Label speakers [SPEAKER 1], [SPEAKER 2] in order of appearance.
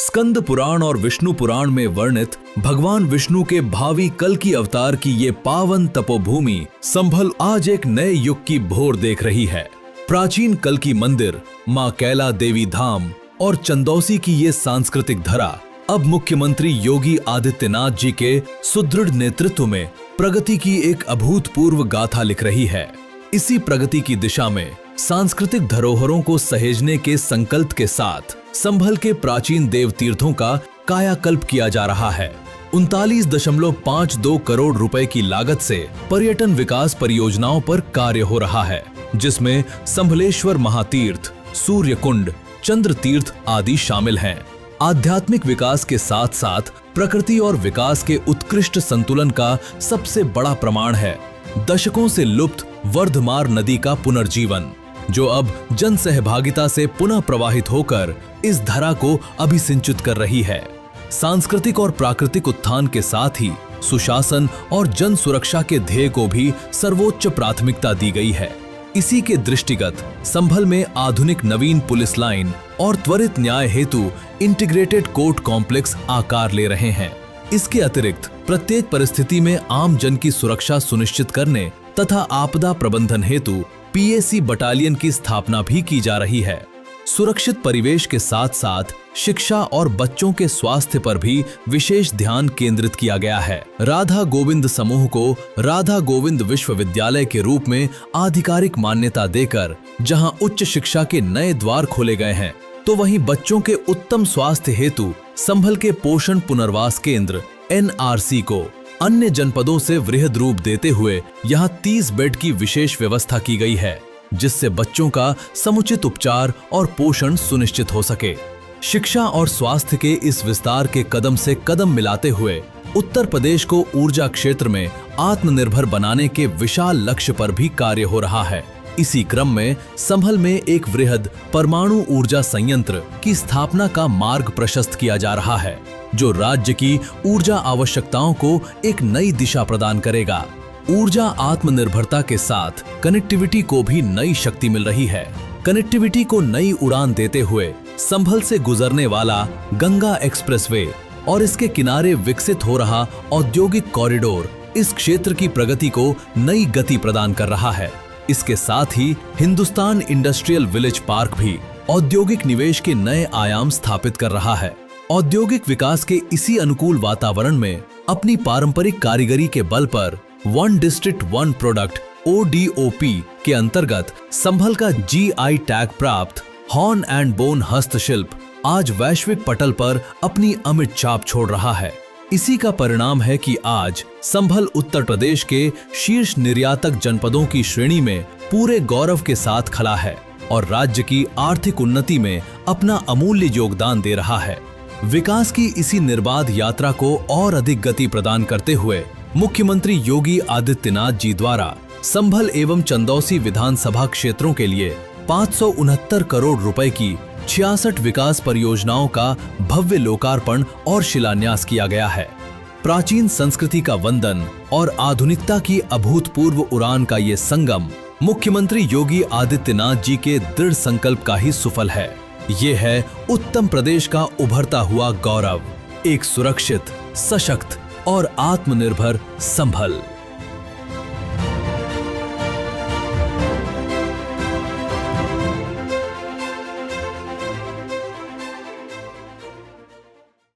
[SPEAKER 1] स्कंद पुराण और विष्णु पुराण में वर्णित भगवान विष्णु के भावी कल की अवतार की ये पावन तपोभूमि संभल आज एक नए युग की भोर देख रही है। प्राचीन कल की मंदिर, मां कैला देवी धाम और चंदौसी की ये सांस्कृतिक धरा अब मुख्यमंत्री योगी आदित्यनाथ जी के सुदृढ़ नेतृत्व में प्रगति की एक अभूतपूर्व गाथा लिख रही है। इसी प्रगति की दिशा में सांस्कृतिक धरोहरों को सहेजने के संकल्प के साथ संभल के प्राचीन देव तीर्थों का कायाकल्प किया जा रहा है। 39.52 करोड़ रुपए की लागत से पर्यटन विकास परियोजनाओं पर कार्य हो रहा है, जिसमें संभलेश्वर महातीर्थ, सूर्य कुंड, चंद्र तीर्थ आदि शामिल हैं। आध्यात्मिक विकास के साथ साथ प्रकृति और विकास के उत्कृष्ट संतुलन का सबसे बड़ा प्रमाण है दशकों से लुप्त वर्धमार नदी का पुनर्जीवन, जो अब जन सहभागिता से पुनः प्रवाहित होकर इस धरा को अभिसिंचित कर रही है। सांस्कृतिक और प्राकृतिक उत्थान के साथ ही सुशासन और जन सुरक्षा के ध्येय को भी सर्वोच्च प्राथमिकता दी गई है। इसी के दृष्टिगत संभल में आधुनिक नवीन पुलिस लाइन और त्वरित न्याय हेतु इंटीग्रेटेड कोर्ट कॉम्प्लेक्स आकार ले रहे हैं। इसके अतिरिक्त प्रत्येक परिस्थिति में आम जन की सुरक्षा सुनिश्चित करने तथा आपदा प्रबंधन हेतु पीएसी बटालियन की स्थापना भी की जा रही है। सुरक्षित परिवेश के साथ साथ शिक्षा और बच्चों के स्वास्थ्य पर भी विशेष ध्यान केंद्रित किया गया है। राधा गोविंद समूह को राधा गोविंद विश्वविद्यालय के रूप में आधिकारिक मान्यता देकर जहां उच्च शिक्षा के नए द्वार खोले गए हैं, तो वहीं बच्चों के उत्तम स्वास्थ्य हेतु संभल के पोषण पुनर्वास केंद्र NRC को अन्य जनपदों से वृहद रूप देते हुए यहां 30 बेड की विशेष व्यवस्था की गई है, जिससे बच्चों का समुचित उपचार और पोषण सुनिश्चित हो सके। शिक्षा और स्वास्थ्य के इस विस्तार के कदम से कदम मिलाते हुए उत्तर प्रदेश को ऊर्जा क्षेत्र में आत्मनिर्भर बनाने के विशाल लक्ष्य पर भी कार्य हो रहा है। इसी क्रम में संभल में एक वृहद परमाणु ऊर्जा संयंत्र की स्थापना का मार्ग प्रशस्त किया जा रहा है, जो राज्य की ऊर्जा आवश्यकताओं को एक नई दिशा प्रदान करेगा। ऊर्जा आत्मनिर्भरता के साथ कनेक्टिविटी को भी नई शक्ति मिल रही है। कनेक्टिविटी को नई उड़ान देते हुए संभल से गुजरने वाला गंगा एक्सप्रेसवे और इसके किनारे विकसित हो रहा औद्योगिक कॉरिडोर इस क्षेत्र की प्रगति को नई गति प्रदान कर रहा है। इसके साथ ही हिंदुस्तान इंडस्ट्रियल विलेज पार्क भी औद्योगिक निवेश के नए आयाम स्थापित कर रहा है। औद्योगिक विकास के इसी अनुकूल वातावरण में अपनी पारंपरिक कारीगरी के बल पर one district one product ODOP के अंतर्गत संभल का GI टैग प्राप्त हॉर्न एंड बोन हस्तशिल्प आज वैश्विक पटल पर अपनी अमिट छाप छोड़ रहा है। इसी का परिणाम है कि आज संभल उत्तर प्रदेश के शीर्ष निर्यातक जनपदों की श्रेणी में पूरे गौरव के साथ खड़ा है और राज्य की आर्थिक उन्नति में अपना अमूल्य योगदान दे रहा है। विकास की इसी निर्बाध यात्रा को और अधिक गति प्रदान करते हुए मुख्यमंत्री योगी आदित्यनाथ जी द्वारा संभल एवं चंदौसी विधानसभा क्षेत्रों के लिए 569 करोड़ रुपए की 66 विकास परियोजनाओं का भव्य लोकार्पण और शिलान्यास किया गया है। प्राचीन संस्कृति का वंदन और आधुनिकता की अभूतपूर्व उड़ान का ये संगम मुख्यमंत्री योगी आदित्यनाथ जी के दृढ़ संकल्प का ही सुफल है। ये है उत्तम प्रदेश का उभरता हुआ गौरव, एक सुरक्षित, सशक्त और आत्मनिर्भर संभल।